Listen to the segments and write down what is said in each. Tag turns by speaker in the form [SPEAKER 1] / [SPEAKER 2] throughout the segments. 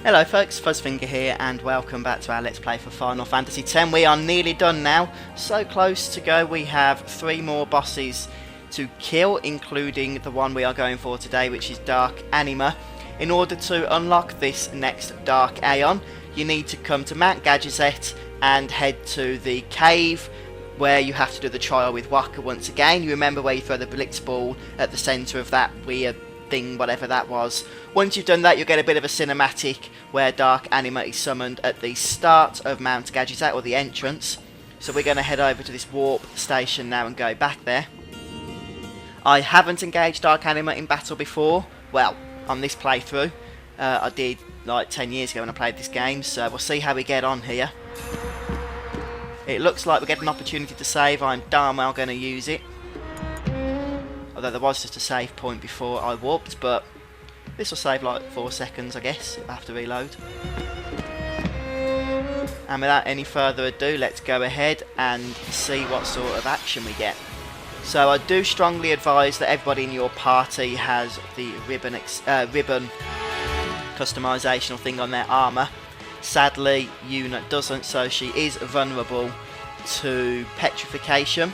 [SPEAKER 1] Hello folks, Fuzzfinger here and welcome back to our Let's Play for Final Fantasy X. We are nearly done now, so close to go. We have 3 more bosses to kill, including the one we are going for today, which is Dark Anima. In order to unlock this next Dark Aeon, you need to come to Mount Gadgezet and head to the cave where you have to do the trial with Waka once again. You remember where you throw the Blitz Ball at the centre of that weird thing, whatever that was. Once you've done that, you'll get a bit of a cinematic where Dark Anima is summoned at the start of Mount Gadgezet, or the entrance. So we're going to head over to this warp station now and go back there. I haven't engaged Dark Anima in battle before, well, on this playthrough. I did like 10 years ago when I played this game, so we'll see how we get on here. It looks like we get an opportunity to save. I'm darn well going to use it. Although there was just a save point before I warped, but this will save like 4 seconds, I guess, if I have to reload. And without any further ado, let's go ahead and see what sort of action we get. So I do strongly advise that everybody in your party has the ribbon customisational thing on their armour. Sadly, Yuna doesn't, so she is vulnerable to petrification.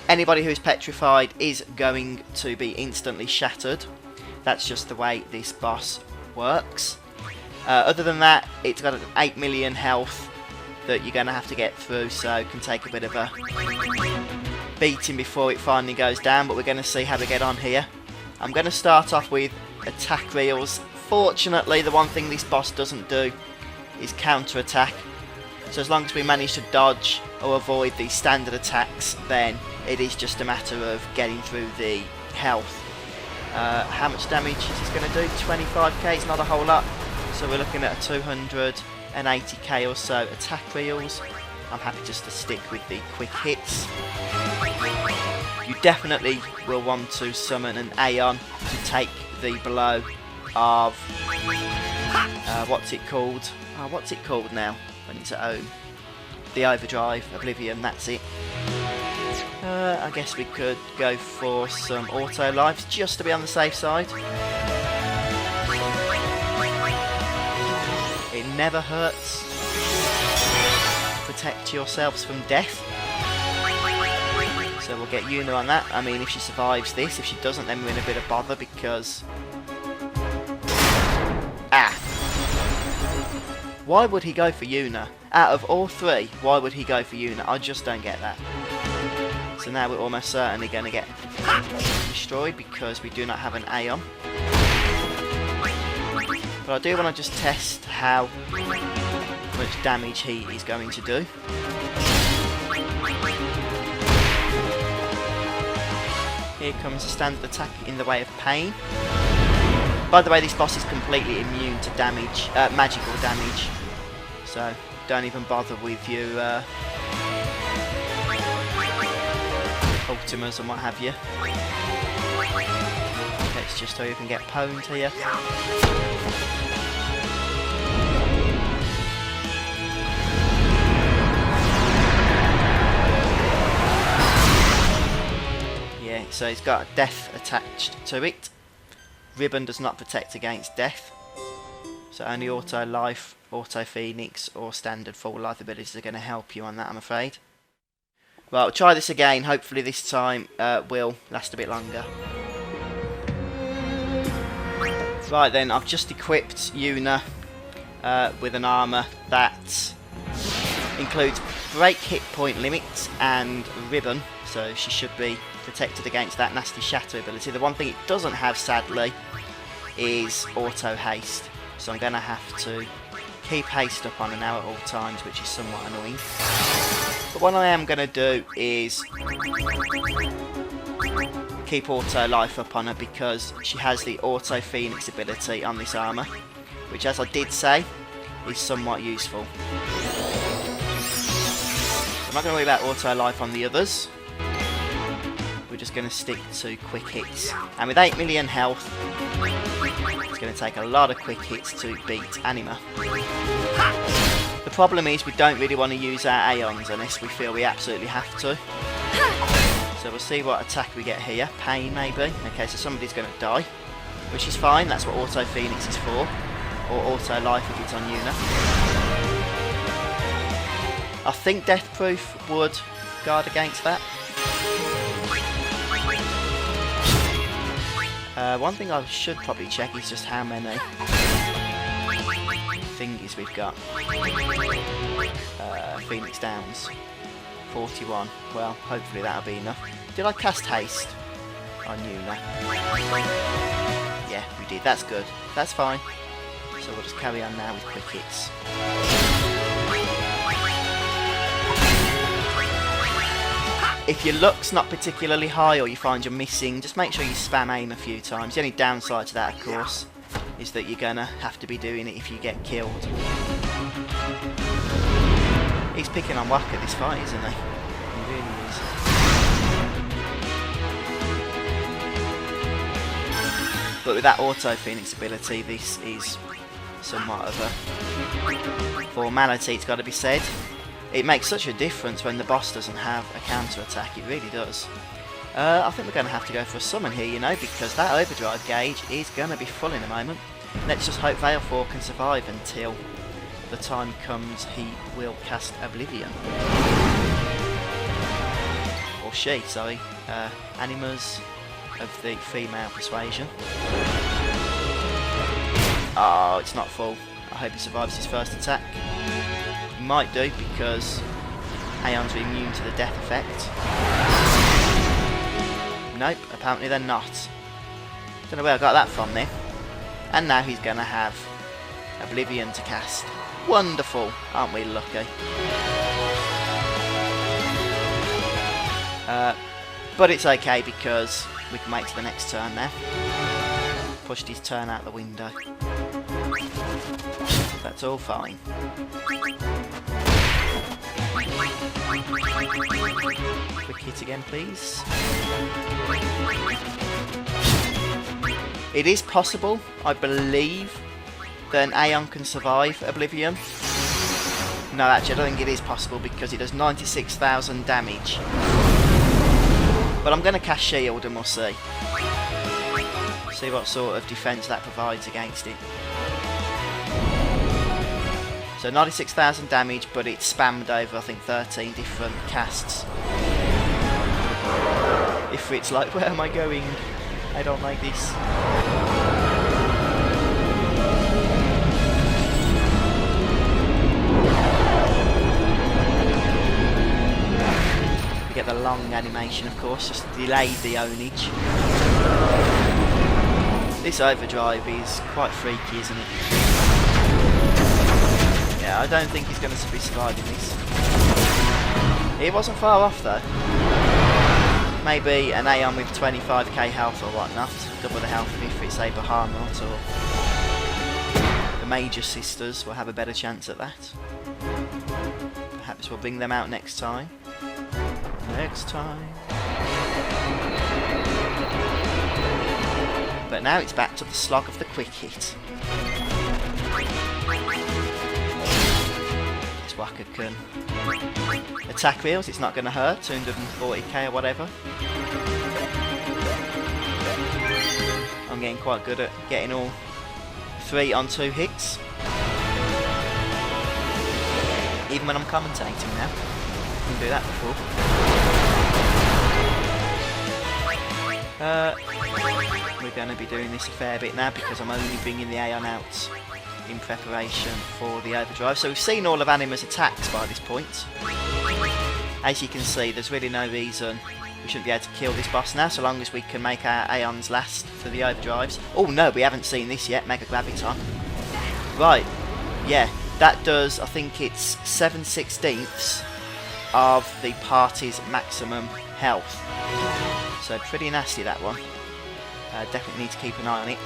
[SPEAKER 1] Anybody who's petrified is going to be instantly shattered. That's just the way this boss works. Other than that, it's got an 8 million health that you're going to have to get through, so it can take a bit of a beating before it finally goes down, but we're going to see how we get on here. I'm going to start off with attack reels. Fortunately, the one thing this boss doesn't do is counter-attack. So as long as we manage to dodge or avoid the standard attacks, then it is just a matter of getting through the health. How much damage is this going to do? 25k is not a whole lot. So we're looking at a 280k or so attack reels. I'm happy just to stick with the quick hits. You definitely will want to summon an Aeon to take the blow of... what's it called? Oh, what's it called now when it's at home? The Overdrive, Oblivion, that's it. I guess we could go for some auto lives just to be on the safe side. It never hurts. Protect yourselves from death. So we'll get Yuna on that. I mean, if she survives this, if she doesn't, then we're in a bit of bother because... Why would he go for Yuna? Out of all 3, why would he go for Yuna? I just don't get that. So now we're almost certainly going to get destroyed because we do not have an Aeon. But I do want to just test how much damage he is going to do. Here comes a standard attack in the way of pain. By the way, this boss is completely immune to damage, magical damage. So don't even bother with your Ultimas and what have you. Let's just hurry up and get pwned here. Yeah, so it's got death attached to it. Ribbon does not protect against death. So only auto life, auto phoenix or standard full life abilities are going to help you on that, I'm afraid. Well, we'll try this again. Hopefully this time will last a bit longer. Right then, I've just equipped Yuna with an armour that includes break hit point limits and ribbon, so she should be protected against that nasty shatter ability. The one thing it doesn't have, sadly, is auto haste, so I'm going to have to keep haste up on her now at all times, which is somewhat annoying. But what I am going to do is keep auto life up on her because she has the auto phoenix ability on this armour, which, as I did say, is somewhat useful. I'm not going to worry about auto life on the others. We're just going to stick to quick hits. And with 8 million health, it's going to take a lot of quick hits to beat Anima. The problem is we don't really want to use our Aeons unless we feel we absolutely have to. So we'll see what attack we get here. Pain, maybe. Okay, so somebody's going to die, which is fine. That's what Auto Phoenix is for. or auto life if it's on Yuna. I think Death Proof would guard against that. One thing I should probably check is just how many thingies we've got. Phoenix Downs. 41. Well, hopefully that'll be enough. Did I cast haste on Yuna? Yeah, we did. That's good. That's fine. So we'll just carry on now with quick hits. If your luck's not particularly high or you find you're missing, just make sure you spam aim a few times. The only downside to that, of course, is that you're gonna have to be doing it if you get killed. He's picking on Waka this fight, isn't he? He really is. But with that auto Phoenix ability, this is somewhat of a formality, it's got to be said. It makes such a difference when the boss doesn't have a counter attack, it really does. I think we're going to have to go for a summon here, you know, because that overdrive gauge is going to be full in a moment. Let's just hope Veil 4 can survive until the time comes he will cast Oblivion. Or she, sorry. Animas of the female persuasion. Oh, it's not full. I hope he survives his first attack. He might do because Aeons are immune to the death effect. Nope, apparently they're not. Don't know where I got that from then. And now he's going to have Oblivion to cast. Wonderful, aren't we lucky? But it's okay because we can wait to the next turn now. Pushed his turn out the window. That's all fine. Quick hit again, please. It is possible, I believe, that an Aeon can survive Oblivion. No, actually, I don't think it is possible because it does 96,000 damage. But I'm going to cast Shield and we'll see. See what sort of defense that provides against it. So 96,000 damage, but it's spammed over, I think, 13 different casts. Ifrit's like, where am I going? I don't like this. We get the long animation, of course, just delayed the ownage. This overdrive is quite freaky, isn't it? Yeah, I don't think he's going to be surviving this. He wasn't far off though. Maybe an Aeon with 25k health or whatnot, double the health of Ifrit, say Bahamut, or the Major Sisters will have a better chance at that. Perhaps we'll bring them out next time. Next time. But now it's back to the slog of the quick hit. This Waka can attack wheels, it's not going to hurt, 240k or whatever. I'm getting quite good at getting all 3 on 2 hits. Even when I'm commentating now. I didn't do that before. We're going to be doing this a fair bit now because I'm only bringing the Aeon out in preparation for the overdrive. So we've seen all of Anima's attacks by this point. As you can see, there's really no reason we shouldn't be able to kill this boss now, so long as we can make our Aeons last for the overdrives. Oh no, we haven't seen this yet, Mega Graviton. Right, yeah, that does, I think it's 7/16 of the party's maximum health. So pretty nasty that one. Definitely need to keep an eye on it.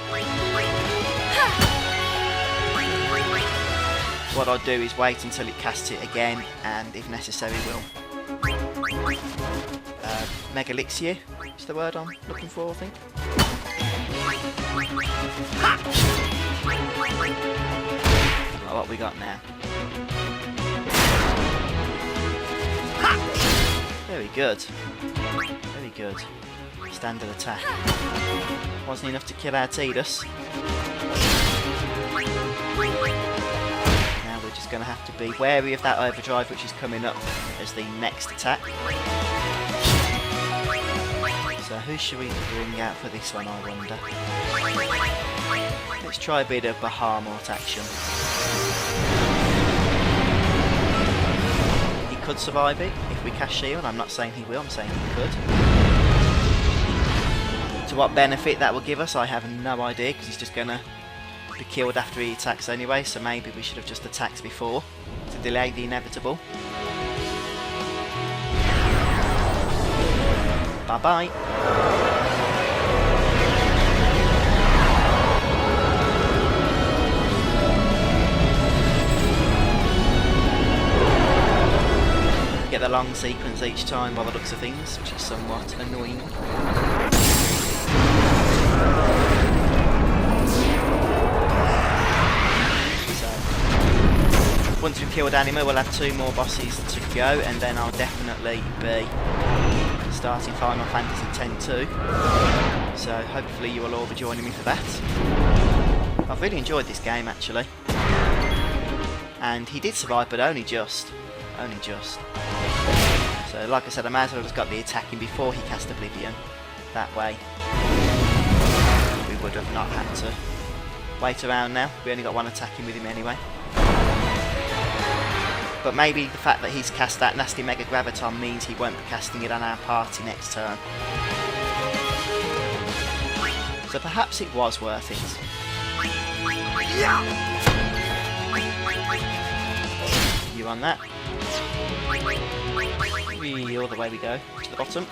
[SPEAKER 1] What I'll do is wait until it casts it again, and if necessary will Mega Elixir is the word I'm looking for, I think. Oh, what we got now? Very good. Very good. Standard attack. Wasn't enough to kill our Tidus. Just going to have to be wary of that overdrive which is coming up as the next attack. So who should we bring out for this one, I wonder? Let's try a bit of Bahamut action. He could survive it if we cast shield. I'm not saying he will, I'm saying he could. To what benefit that will give us, I have no idea, because he's just going to be killed after he attacks anyway, so maybe we should have just attacked before to delay the inevitable. Bye bye. Get the long sequence each time by the looks of things, which is somewhat annoying. Once we've killed Anima, we'll have 2 more bosses to go, and then I'll definitely be starting Final Fantasy X-2. So hopefully you will all be joining me for that. I've really enjoyed this game actually. And he did survive, but only just. Only just. So like I said, I might as well have just got the attack in before he cast Oblivion. That way we would have not had to wait around now. We only got 1 attacking with him anyway. But maybe the fact that he's cast that nasty Mega Graviton means he won't be casting it on our party next turn. So perhaps it was worth it. You on that? All the way we go to the bottom.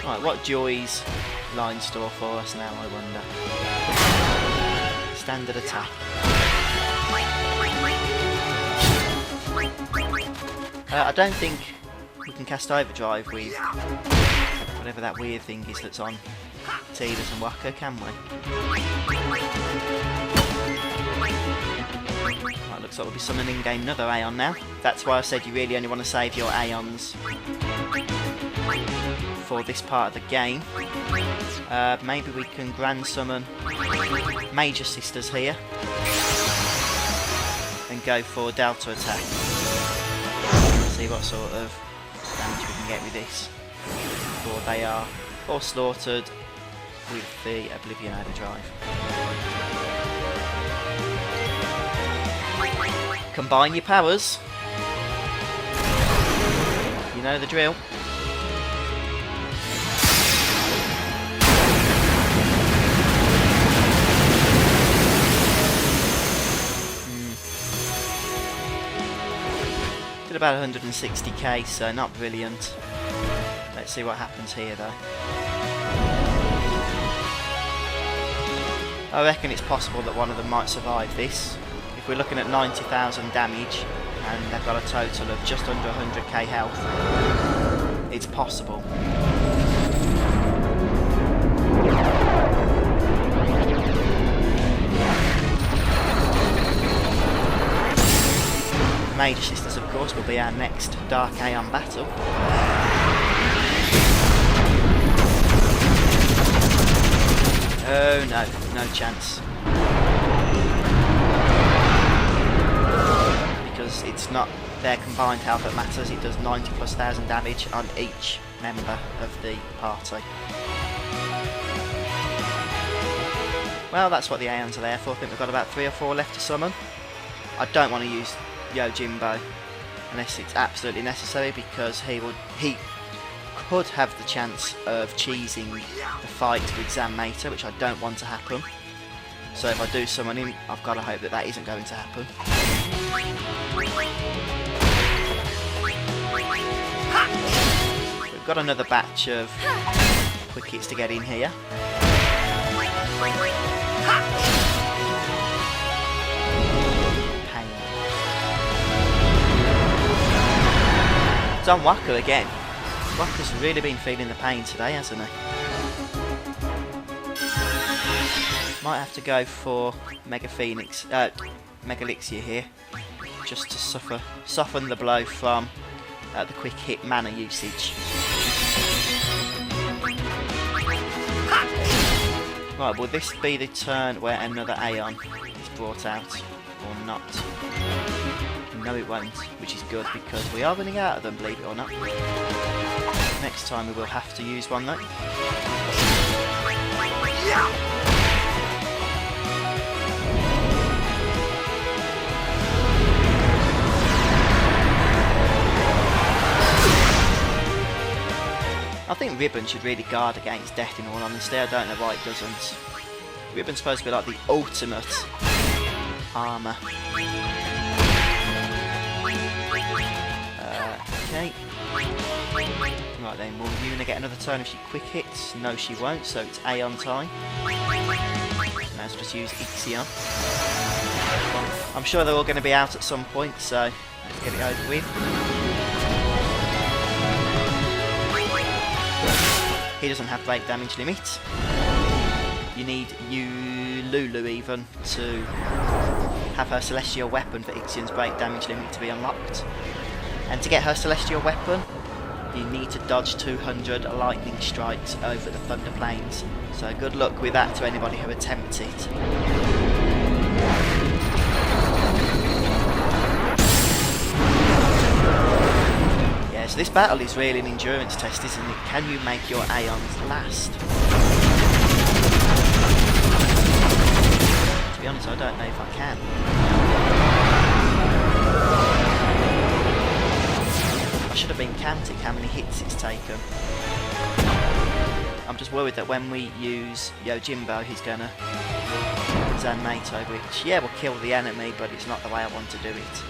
[SPEAKER 1] Right, what joys lie in store for us now, I wonder. Standard attack. I don't think we can cast Overdrive with whatever that weird thing is that's on Tidus and Waka, can we? Right, looks like we'll be summoning another Aeon now. That's why I said you really only want to save your Aeons for this part of the game. Maybe we can Grand Summon Major Sisters here and go for Delta attack. See what sort of damage we can get with this before they are all slaughtered with the Oblivion Overdrive. Combine your powers. You know the drill. Did about 160k, so not brilliant. Let's see what happens here though. I reckon it's possible that one of them might survive this. If we're looking at 90,000 damage and they've got a total of just under 100k health, it's possible. The Major Sisters, of course, will be our next Dark Aeon battle. Oh no, no chance. Because it's not their combined health that matters, it does 90,000+ damage on each member of the party. Well, that's what the Aeons are there for. I think we've got about 3 or 4 left to summon. I don't want to use Yojimbo unless it's absolutely necessary, because he could have the chance of cheesing the fight with Zanmater, which I don't want to happen. So if I do summon him, I've got to hope that that isn't going to happen. We've got another batch of quick hits to get in here. Pain. It's on Waka again. Waka's really been feeling the pain today, hasn't he? Might have to go for Mega Elixir here, just to soften the blow from the quick hit mana usage. Right, will this be the turn where another Aeon is brought out, or not? No, it won't, which is good because we are running out of them, believe it or not. Next time we will have to use one though. I think Ribbon should really guard against death in all honesty, I don't know why it doesn't. Ribbon's supposed to be like the ultimate armour. Okay. Right then, will Yuna get another turn if she quick hits? No she won't, so it's Aeon time. Now let's just use Ixion. I'm sure they're all going to be out at some point, so let's get it over with. He doesn't have break damage limit. You need Lulu even to have her celestial weapon for Ixion's break damage limit to be unlocked. And to get her celestial weapon, you need to dodge 200 lightning strikes over the Thunder Plains. So good luck with that to anybody who attempts it. Yeah, so this battle is really an endurance test, isn't it? Can you make your Aeons last? To be honest, I don't know if I can. I should have been counting how many hits it's taken. I'm just worried that when we use Yojimbo, he's gonna Zanmato, which, yeah, will kill the enemy, but it's not the way I want to do it.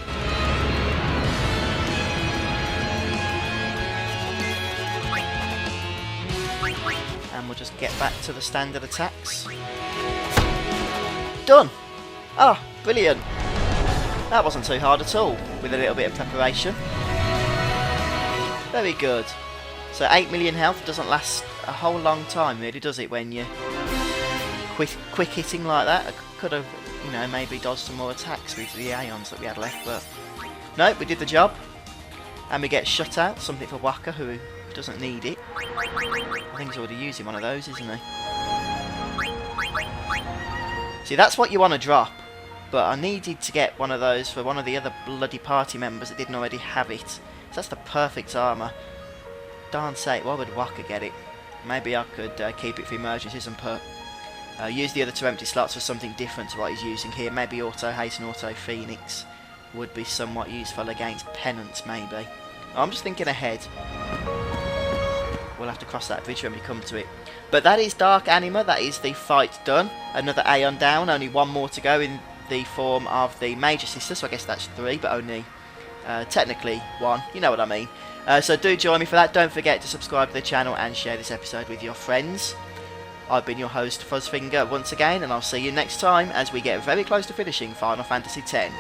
[SPEAKER 1] And we'll just get back to the standard attacks. Done! Ah, brilliant! That wasn't too hard at all, with a little bit of preparation. Very good. So 8 million health doesn't last a whole long time really, does it, when you're quick hitting like that? I could have, you know, maybe dodged some more attacks with the Aeons that we had left, but no, we did the job. And we get shut out, something for Waka, who doesn't need it. I think he's already using one of those, isn't he? See, that's what you want to drop, but I needed to get one of those for one of the other bloody party members that didn't already have it. So that's the perfect armour. Darn sake, why would Waka get it? Maybe I could keep it for emergencies and use the other 2 empty slots for something different to what he's using here. Maybe Auto Haste and Auto Phoenix would be somewhat useful against Penance, maybe. I'm just thinking ahead. We'll have to cross that bridge when we come to it. But that is Dark Anima, that is the fight done. Another Aeon down, only one more to go in the form of the Major Sister, so I guess that's 3, but only technically 1, you know what I mean. So do join me for that. Don't forget to subscribe to the channel and share this episode with your friends. I've been your host, Fuzzfinger, once again, and I'll see you next time as we get very close to finishing Final Fantasy X.